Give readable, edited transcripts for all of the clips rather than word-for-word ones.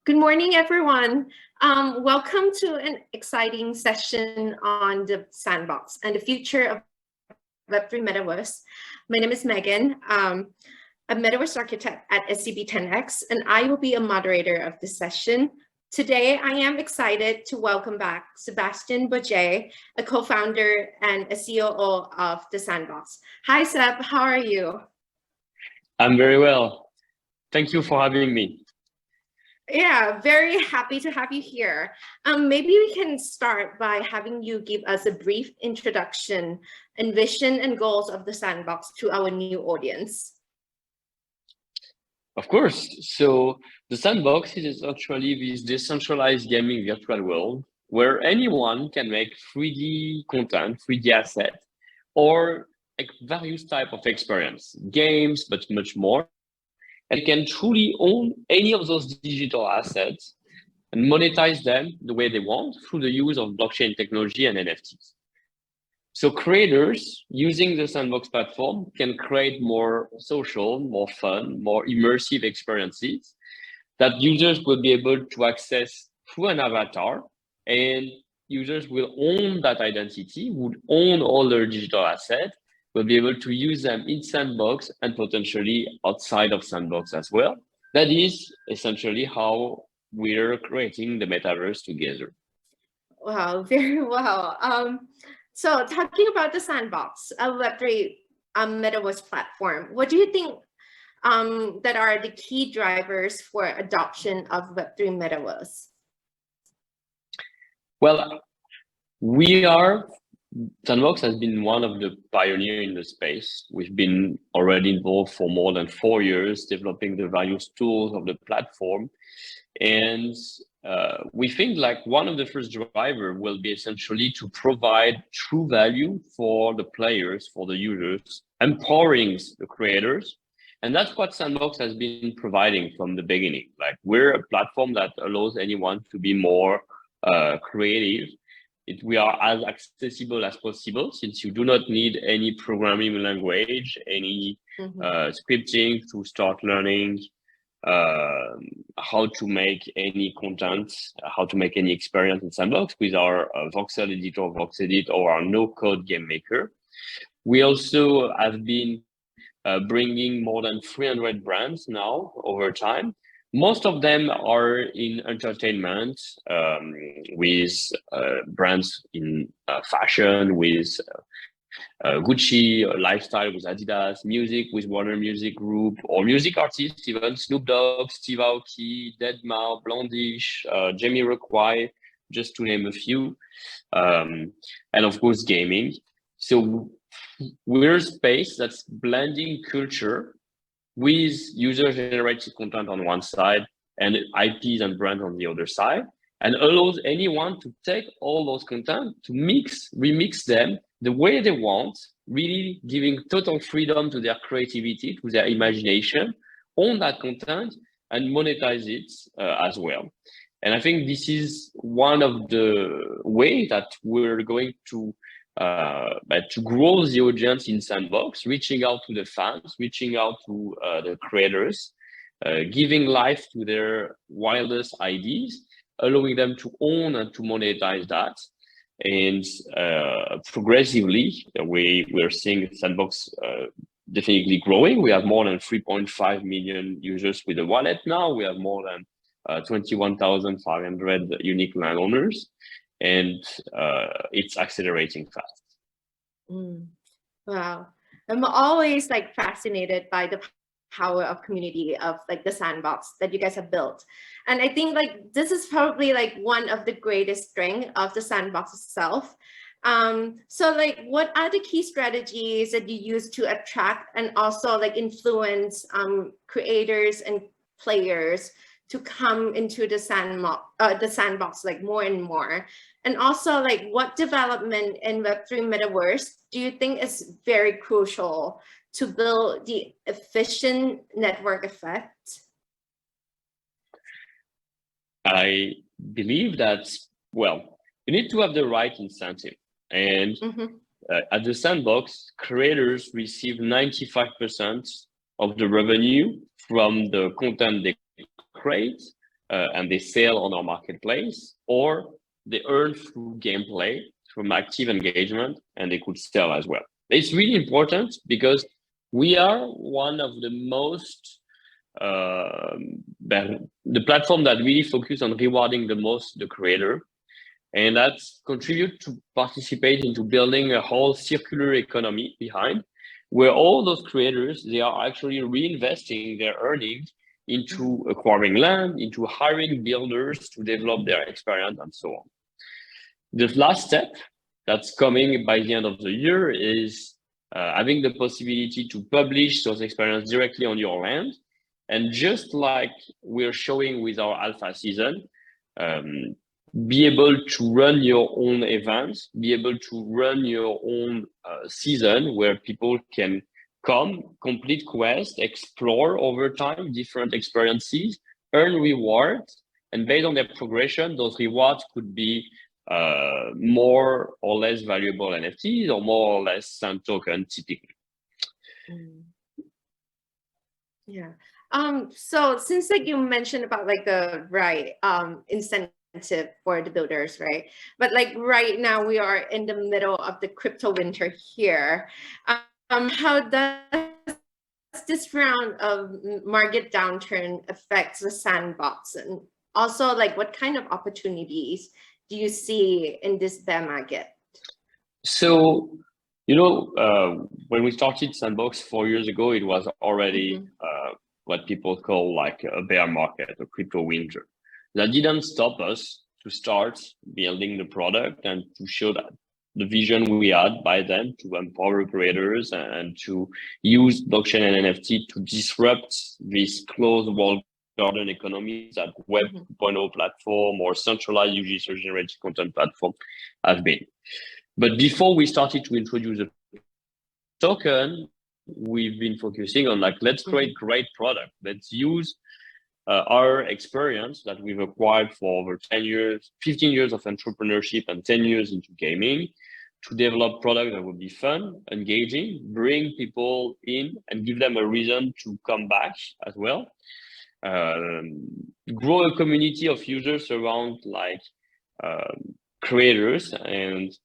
Good morning, everyone. Welcome to an exciting session on the Sandbox and the future of Web3 Metaverse. My name is Megan, a Metaverse architect at SCB10X, and I will be a moderator of this session. Today, I am excited to welcome back Sebastien Borget, a co-founder and a COO of the Sandbox. Hi, Seb, how are you? I'm very well. Thank you for having me. Yeah, very happy to have you here. Maybe we can start by having you give us a brief introduction and vision and goals of the Sandbox to our new audience. Of course. So the Sandbox is actually this decentralized gaming virtual world where anyone can make 3D content, 3D asset, or like various type of experience, games, but much more. And can truly own any of those digital assets and monetize them the way they want through the use of blockchain technology and NFTs. So creators using the Sandbox platform can create more social, more fun, more immersive experiences that users will be able to access through an avatar, and users will own that identity, would own all their digital assets, will be able to use them in Sandbox and potentially outside of Sandbox as well. That is essentially how we're creating the metaverse together. Wow, very well. So talking about the Sandbox, a Web3 Metaverse platform, what do you think that are the key drivers for adoption of Web3 Metaverse? Well, Sandbox has been one of the pioneers in the space. We've been already involved for more than 4 years, developing the various tools of the platform. And we think like one of the first driver will be essentially to provide true value for the players, for the users, empowering the creators. And that's what Sandbox has been providing from the beginning. Like we're a platform that allows anyone to be more creative. We are as accessible as possible, since you do not need any programming language, any scripting to start learning how to make any content, how to make any experience in Sandbox with our voxel editor, VoxEdit, or our no-code game maker. We also have been bringing more than 300 brands now over time. Most of them are in entertainment, with brands in fashion, with Gucci, lifestyle with Adidas, music with Warner Music Group, or music artists, even Snoop Dogg, Steve Aoki, Deadmau, Blondish, Jamie Jamiroquai, just to name a few, and of course gaming. So we're a space that's blending culture with user-generated content on one side and IPs and brands on the other side, and allows anyone to take all those content, to remix them the way they want, really giving total freedom to their creativity, to their imagination, own that content, and monetize it as well. And I think this is one of the ways that we're going to grow the audience in Sandbox, reaching out to the fans, reaching out to the creators, giving life to their wildest ideas, allowing them to own and to monetize that. And progressively, we're seeing Sandbox definitely growing. We have more than 3.5 million users with a wallet now. We have more than 21,500 unique landowners. And it's accelerating fast. Wow. I'm always like fascinated by the power of community of like the Sandbox that you guys have built. And I think like this is probably like one of the greatest strengths of the Sandbox itself. So like what are the key strategies that you use to attract and also like influence creators and players to come into the Sandbox like more and more? And also like what development in Web3 Metaverse do you think is very crucial to build the efficient network effect? I believe that, well, you need to have the right incentive. And at the Sandbox, creators receive 95% of the revenue from the content they create, and they sell on our marketplace, or they earn through gameplay, from active engagement, and they could sell as well. It's really important because we are one of the most the platform that really focus on rewarding the most the creator, and that's contribute to participate into building a whole circular economy behind, where all those creators, they are actually reinvesting their earnings into acquiring land, into hiring builders to develop their experience, and so on. The last step that's coming by the end of the year is having the possibility to publish those experiences directly on your land. And just like we're showing with our alpha season, be able to run your own events, be able to run your own season where people can come, complete quests, explore over time different experiences, earn rewards, and based on their progression, those rewards could be more or less valuable NFTs or more or less Sand token typically. Yeah. So since like you mentioned about like the incentive for the builders, right? But like right now we are in the middle of the crypto winter here. How does this round of market downturn affect the Sandbox, and also like what kind of opportunities do you see in this bear market? So, you know, when we started Sandbox 4 years ago, it was already what people call like a bear market, a crypto winter. That didn't stop us to start building the product and to show that the vision we had by then to empower creators and to use blockchain and NFT to disrupt this closed walled garden economy that Web 2.0 platform or centralized user-generated content platform have been. But before we started to introduce a token, we've been focusing on like, let's create great product. Let's use our experience that we've acquired for over 10 years, 15 years of entrepreneurship and 10 years into gaming to develop product that would be fun, engaging, bring people in and give them a reason to come back as well. Grow a community of users around like creators, and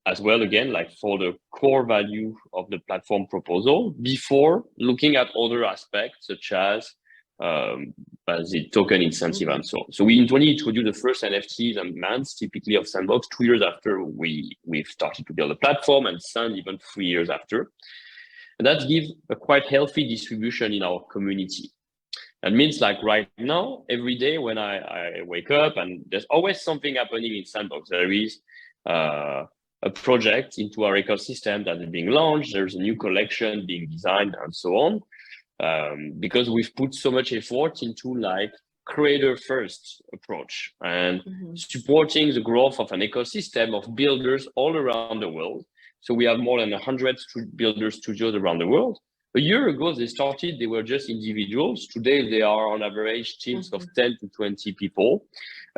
as well, again, like for the core value of the platform proposal before looking at other aspects such as the token incentive and so on. So we introduced the first NFTs and mans typically of Sandbox 2 years after we've started to build a platform, and Sand even 3 years after. And that gives a quite healthy distribution in our community. That means like right now, every day when I wake up, and there's always something happening in Sandbox. There is a project into our ecosystem that is being launched. There's a new collection being designed and so on. Because we've put so much effort into like creator first approach and supporting the growth of an ecosystem of builders all around the world. So we have more than 100 builder studios around the world. A year ago, they were just individuals. Today, they are on average teams of 10 to 20 people.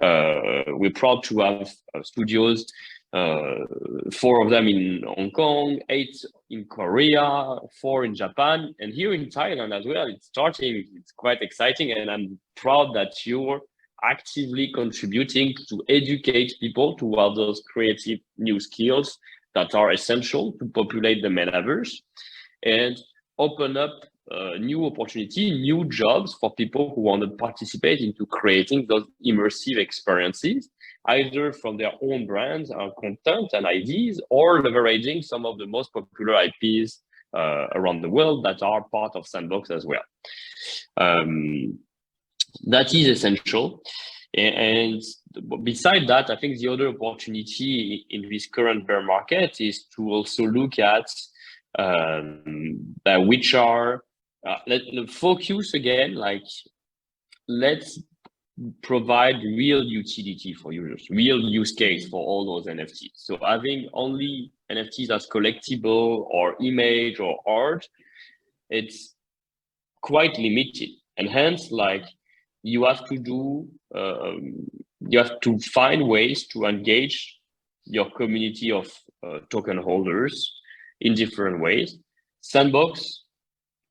We're proud to have studios, 4 of them in Hong Kong, 8 in Korea, 4 in Japan, and here in Thailand as well. It's starting, it's quite exciting, and I'm proud that you're actively contributing to educate people to have those creative new skills that are essential to populate the metaverse and open up new opportunity, new jobs for people who want to participate into creating those immersive experiences, either from their own brands and content and ideas, or leveraging some of the most popular IPs around the world that are part of Sandbox as well. That is essential. And beside that, I think the other opportunity in this current bear market is to also look at which are let's focus again, like let's provide real utility for users, real use case for all those NFTs. So having only NFTs as collectible or image or art, it's quite limited, and hence like you have to find ways to engage your community of token holders in different ways. Sandbox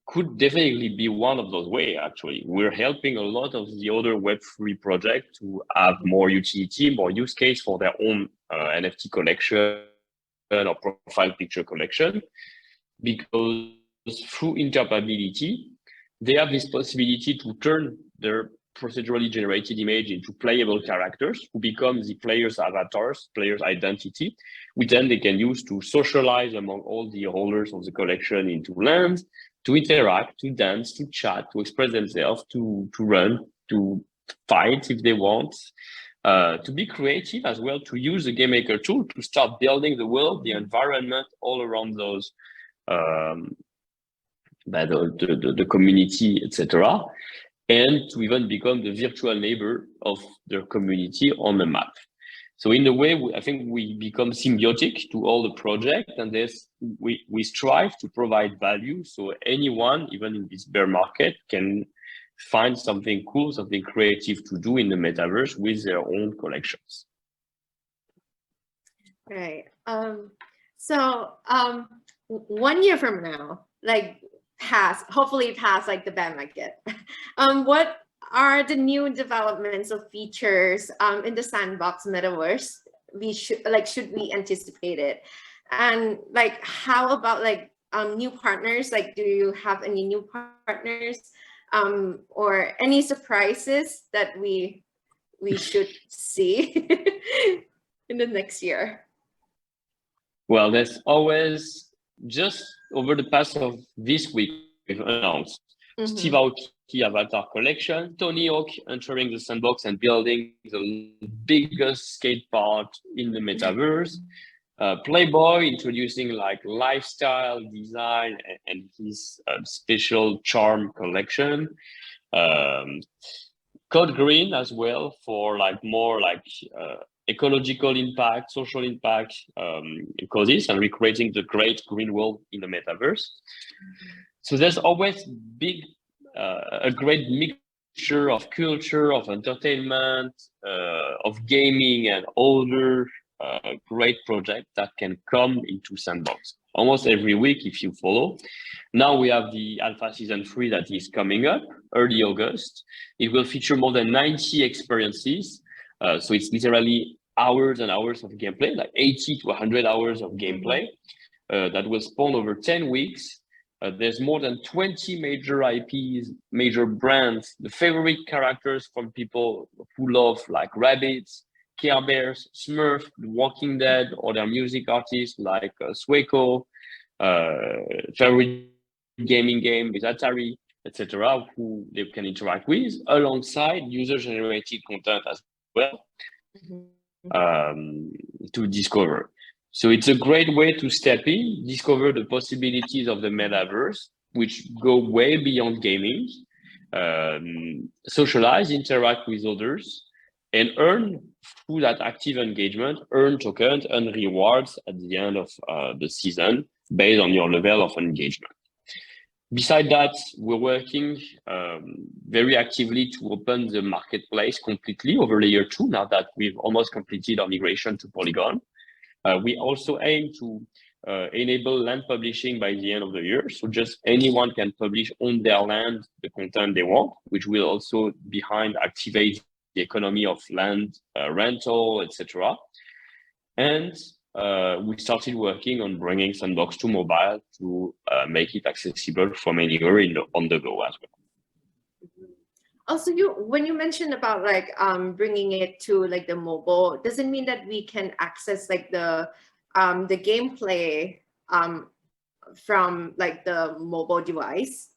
could definitely be one of those ways. Actually, we're helping a lot of the other Web3 projects to have more utility, more use case for their own NFT collection or profile picture collection, because through interoperability, they have this possibility to turn their procedurally generated image into playable characters who become the players' avatars, players' identity, which then they can use to socialize among all the holders of the collection into lands, to interact, to dance, to chat, to express themselves, to run, to fight if they want, to be creative as well, to use the game maker tool to start building the world, the environment all around those the community, etc., and to even become the virtual neighbor of their community on the map. So in a way, I think we become symbiotic to all the project, and we strive to provide value so anyone, even in this bear market, can find something cool, something creative to do in the metaverse with their own collections. Right. So 1 year from now, like hopefully past like the bear market, what are the new developments of features in the Sandbox metaverse should we anticipate it? And like how about like new partners? Like do you have any new partners or any surprises that we should see in the next year? Well, there's always, just over the past of this week, we've announced Steve Aoki Avatar Collection, Tony Hawk entering the Sandbox and building the biggest skate park in the metaverse, Playboy introducing like lifestyle design and his special charm collection, Code Green as well for like more like ecological impact, social impact causes, and recreating the great green world in the metaverse. So there's always a great mixture of culture, of entertainment, of gaming, and other great projects that can come into Sandbox almost every week if you follow. Now we have the Alpha Season 3 that is coming up early August. It will feature more than 90 experiences. So it's literally hours and hours of gameplay, like 80 to 100 hours of gameplay that will span over 10 weeks. There's more than 20 major IPs, major brands, the favorite characters from people who love like rabbits, Care Bears, Smurf, The Walking Dead, or their music artists like Sueco, favorite gaming game with Atari, etc., who they can interact with, alongside user-generated content as well to discover. So it's a great way to step in, discover the possibilities of the metaverse, which go way beyond gaming, socialize, interact with others, and earn through that active engagement, earn tokens and rewards at the end of the season based on your level of engagement. Besides that, we're working very actively to open the marketplace completely over layer 2 now that we've almost completed our migration to Polygon. We also aim to enable land publishing by the end of the year. So just anyone can publish on their land the content they want, which will also activate the economy of land rental, etc. And we started working on bringing Sandbox to mobile to make it accessible from anywhere on the go as well. Also, when you mentioned about like bringing it to like the mobile, does it mean that we can access like the gameplay from like the mobile device?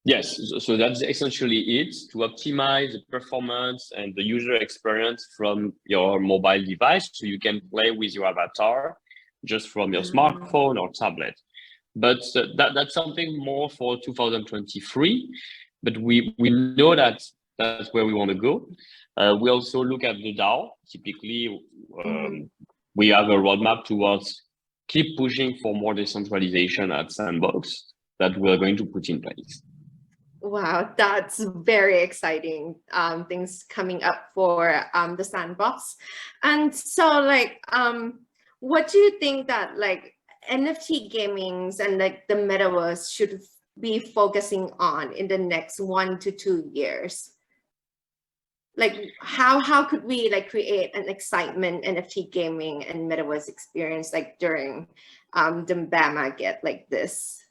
Yes, so that's essentially it, to optimize the performance and the user experience from your mobile device, so you can play with your avatar just from your smartphone or tablet. But that's something more for 2023. But we know that that's where we want to go. We also look at the DAO. Typically, we have a roadmap towards keep pushing for more decentralization at Sandbox that we're going to put in place. Wow, that's very exciting things coming up for the Sandbox. And so like, what do you think that like NFT gamings and like the metaverse should be focusing on in the next 1 to 2 years? Like how could we like create an excitement NFT gaming and metaverse experience like during the BAMA get like this?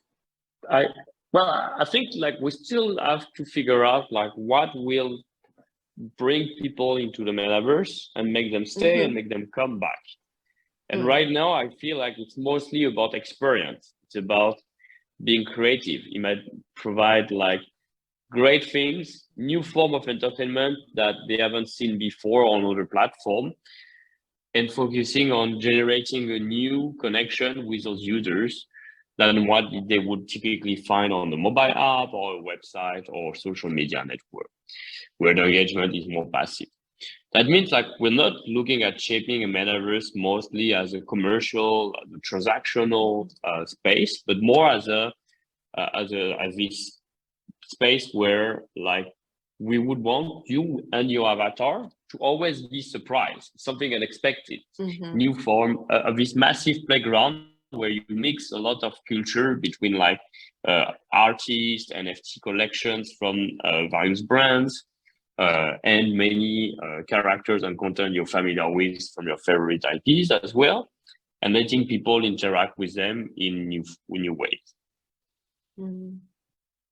I think like we still have to figure out like what will bring people into the metaverse and make them stay and make them come back. And right now, I feel like it's mostly about experience. It's about being creative. It might provide like great things, new form of entertainment that they haven't seen before on other platform, and focusing on generating a new connection with those users than what they would typically find on the mobile app or a website or social media network, where the engagement is more passive. That means like we're not looking at shaping a metaverse mostly as a commercial, transactional space, but more as this space where like we would want you and your avatar to always be surprised, something unexpected, new form of this massive playground where you mix a lot of culture between like artists, NFT collections from various brands, and many characters and content you're familiar with from your favorite IPs as well, and letting people interact with them in new ways.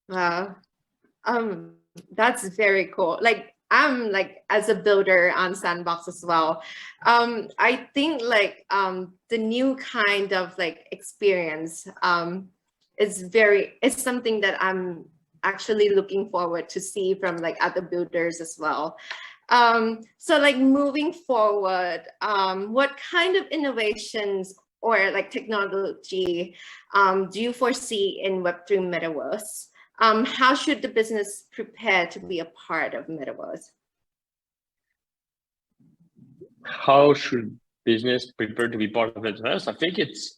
Wow. That's very cool. Like I'm like as a builder on Sandbox as well. I think like the new kind of like experience it's something that I'm actually looking forward to see from like other builders as well. So like moving forward, what kind of innovations or like technology do you foresee in Web3 Metaverse? How should the business prepare to be a part of Metaverse? How should business prepare to be part of Metaverse? I think it's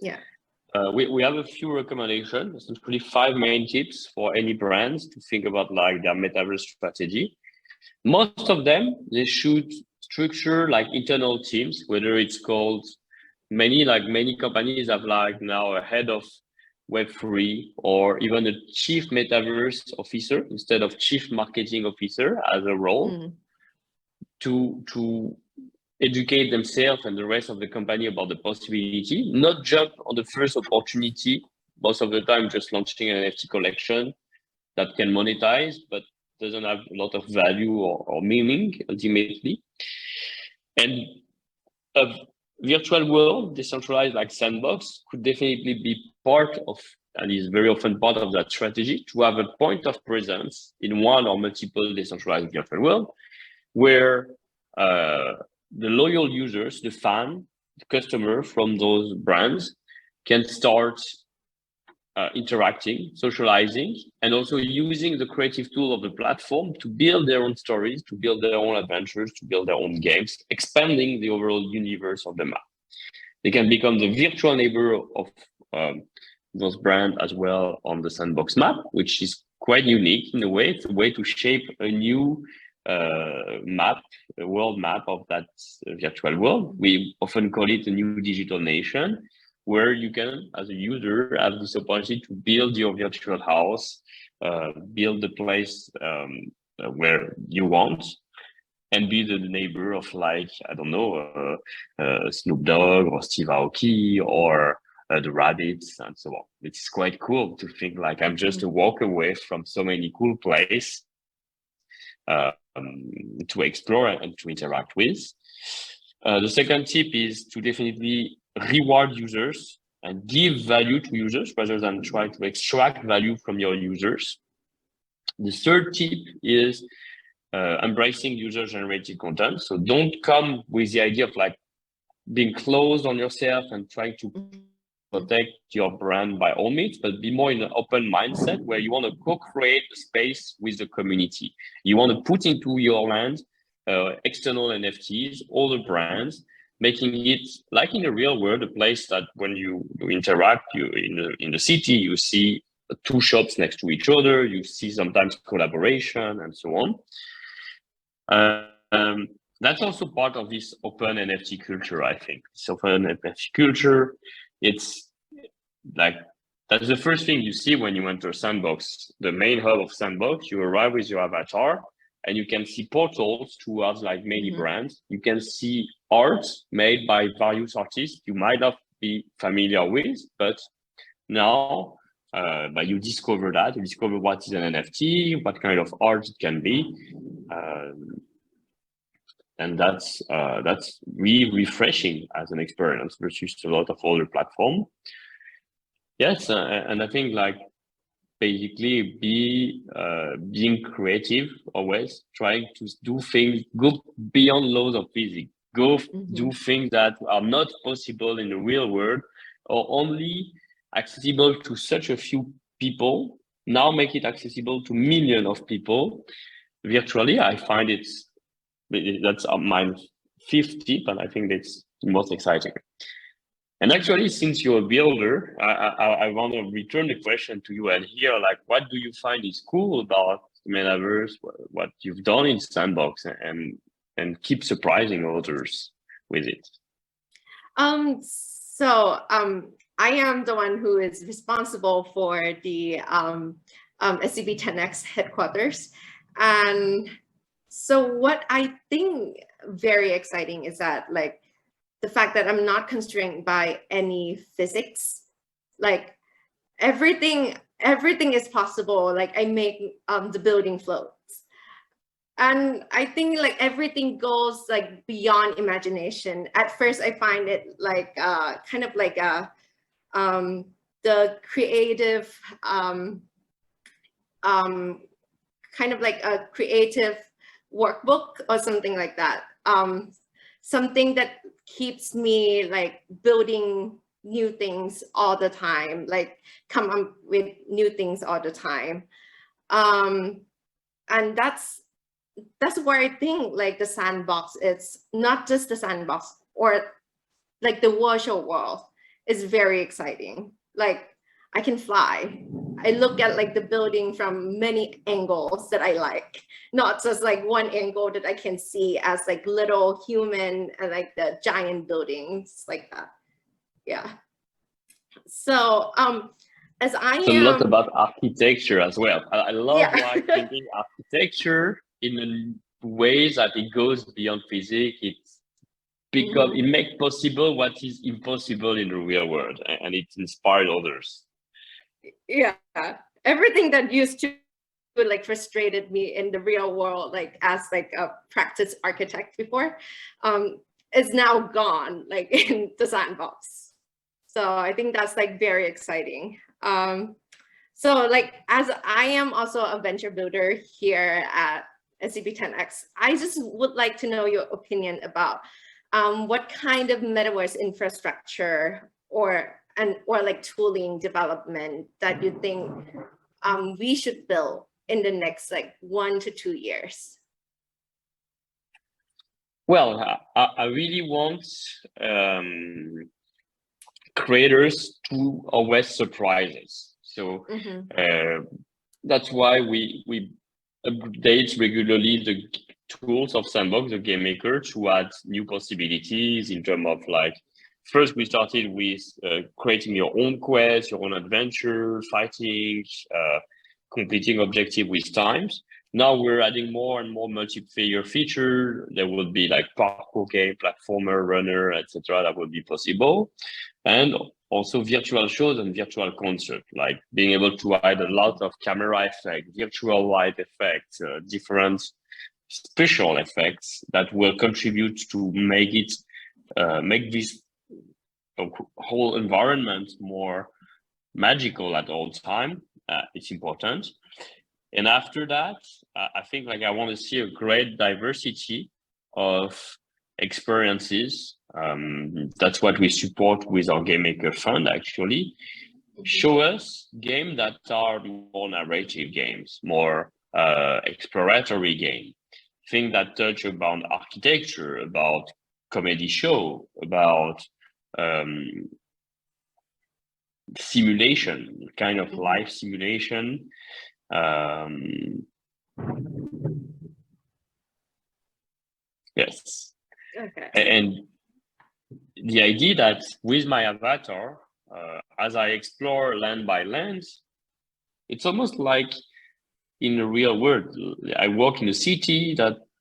we have a few recommendations, essentially 5 main tips for any brands to think about like their Metaverse strategy. Most of them, they should structure like internal teams, whether it's called many companies have like now a head of Web3 or even a chief metaverse officer instead of chief marketing officer as a role to educate themselves and the rest of the company about the possibility, not jump on the first opportunity, most of the time just launching an NFT collection that can monetize, but doesn't have a lot of value or meaning ultimately. And a virtual world, decentralized like Sandbox, could definitely be part of, and is very often part of that strategy, to have a point of presence in one or multiple decentralized virtual world where the loyal users, the fan, the customer from those brands can start interacting, socializing, and also using the creative tool of the platform to build their own stories, to build their own adventures, to build their own games, expanding the overall universe of the map. They can become the virtual neighbor of those brands as well on the Sandbox map, which is quite unique in a way. It's a way to shape a new map, a world map of that virtual world. We often call it a new digital nation, where you can, as a user, have this opportunity to build your virtual house, build the place where you want, and be the neighbor of like, I don't know, Snoop Dogg or Steve Aoki or the rabbits and so on. It's quite cool to think like I'm just a walk away from so many cool places to explore and to interact with. The second tip is to definitely reward users and give value to users rather than try to extract value from your users. The third tip is embracing user-generated content. So don't come with the idea of like being closed on yourself and trying to protect your brand by all means, but be more in an open mindset where you want to co-create a space with the community. You want to put into your land external NFTs, all the brands, making it like in the real world, a place that when you interact, you in the city, you see 2 shops next to each other, you see sometimes collaboration and so on. That's also part of this open NFT culture, I think. This open NFT culture, it's like That's the first thing you see when you enter Sandbox. The main hub of Sandbox, you arrive with your avatar and you can see portals towards like many brands. You can see art made by various artists you might not be familiar with, but now but you discover that, you discover what is an NFT, what kind of art it can be. And that's really refreshing as an experience versus a lot of other platforms. Yes, and I think like basically being creative, always trying to do things, go beyond laws of physics, go do things that are not possible in the real world or only accessible to such a few people. Now make it accessible to millions of people virtually. I find that's my fifth tip, and I think that's the most exciting. And actually, since you're a builder, I want to return the question to you and hear, like, what do you find is cool about the metaverse, what you've done in Sandbox, and keep surprising others with it? I am the one who is responsible for the SCP-10X headquarters. And so what I think very exciting is that like the fact that I'm not constrained by any physics, like everything is possible. Like I make the building floats. And I think like everything goes like beyond imagination. At first, I find it like kind of like the creative, kind of like a creative workbook or something like that. Something that keeps me like building new things all the time, like come up with new things all the time. And that's where I think like the Sandbox, it's not just the Sandbox or like the virtual world is very exciting. Like I can fly. I look at like the building from many angles that I like, not just like one angle that I can see as like little human and like the giant buildings like that. Yeah. So as I it's a lot about architecture as well. I love like thinking architecture in ways that it goes beyond physics. It makes possible what is impossible in the real world, and it inspired others. Yeah, everything that used to like frustrated me in the real world, like as like a practice architect before, is now gone, like in the Sandbox. So I think that's like very exciting. So like as I am also a venture builder here at SCP-10X, I just would like to know your opinion about what kind of metaverse infrastructure or like tooling development that you think we should build in the next like 1 to 2 years? Well, I really want creators to always surprise us. So that's why we update regularly the tools of Sandbox, the game maker, to add new possibilities in terms of like, first we started with creating your own quest, your own adventure, fighting, completing objective with times. Now we're adding more and more multiplayer features. There will be like parkour game, platformer, runner, etc. That will be possible. And also virtual shows and virtual concert, like being able to add a lot of camera effects, virtual light effects, different special effects that will contribute to make this whole environment more magical at all time. It's important. And after that, I think like I want to see a great diversity of experiences. That's what we support with our Game Maker Fund, actually. Show us games that are more narrative games, more exploratory games, things that touch about architecture, about comedy show, about simulation, kind of life simulation. Yes. Okay. And the idea that with my avatar, as I explore land by land, it's almost like in the real world. I walk in a city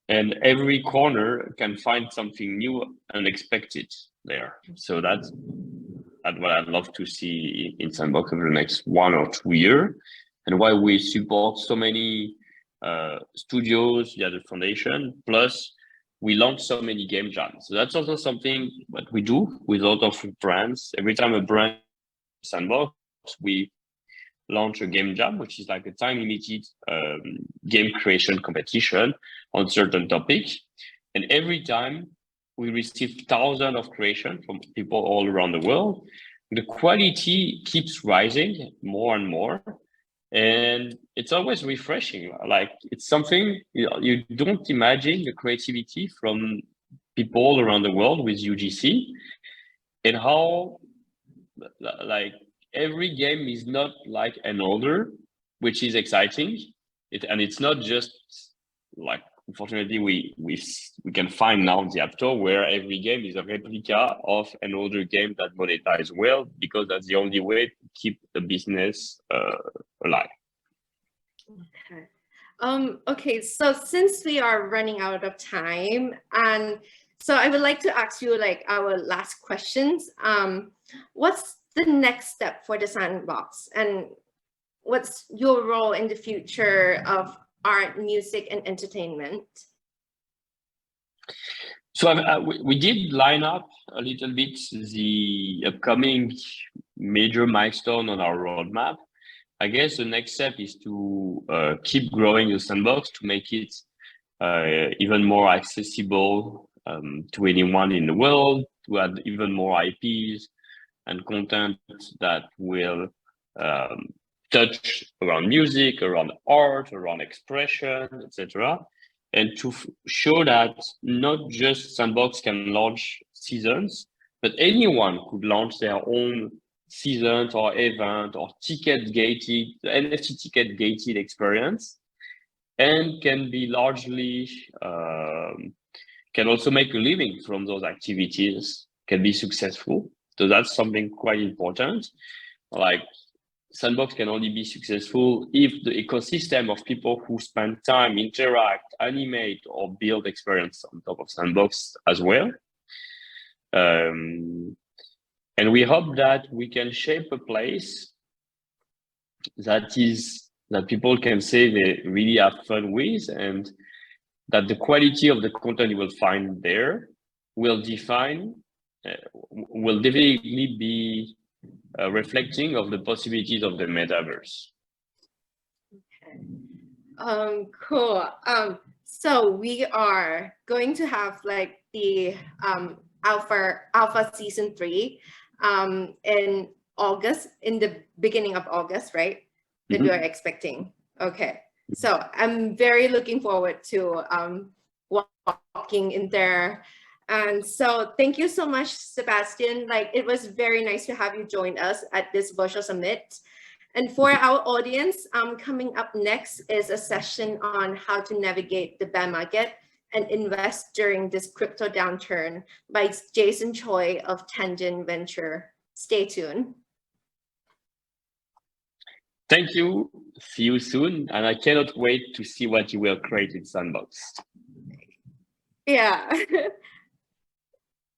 and every corner can find something new, unexpected there. So that's what I'd love to see in Sandbox over the next 1 or 2 years, and why we support so many studios via the foundation. Plus, we launch so many game jams. So that's also something that we do with a lot of brands. Every time a brand Sandbox, we launch a game jam, which is like a time limited game creation competition on certain topics. And every time we receive thousands of creation from people all around the world. The quality keeps rising more and more. And it's always refreshing. Like it's something you don't imagine the creativity from people all around the world with UGC, and how like every game is not like another, which is exciting. And it's not just like, unfortunately, we can find now in the App Store where every game is a replica of another game that monetizes well, because that's the only way to keep the business alive. Okay. Okay, so since we are running out of time, and so I would like to ask you like our last questions. What's the next step for the Sandbox, and what's your role in the future of art, music, and entertainment? So we did line up a little bit the upcoming major milestone on our roadmap. I guess the next step is to keep growing the Sandbox to make it even more accessible to anyone in the world, to add even more IPs and content that will touch around music, around art, around expression, etc. And to show that not just Sandbox can launch seasons, but anyone could launch their own season or event or ticket gated, NFT ticket gated experience, and can be largely can also make a living from those activities, can be successful. So that's something quite important. Like Sandbox can only be successful if the ecosystem of people who spend time, interact, animate, or build experience on top of Sandbox as well. And we hope that we can shape a place that people can say they really have fun with, and that the quality of the content you will find there will definitely be reflecting of the possibilities of the metaverse. Okay. Cool. So we are going to have like the alpha season 3 in August, in the beginning of August, right? That we are expecting. Okay. So I'm very looking forward to walking in there. And so thank you so much, Sebastien. Like, it was very nice to have you join us at this virtual summit. And for our audience, coming up next is a session on how to navigate the bear market and invest during this crypto downturn by Jason Choi of Tangent Venture. Stay tuned. Thank you. See you soon. And I cannot wait to see what you will create in Sandbox. Yeah.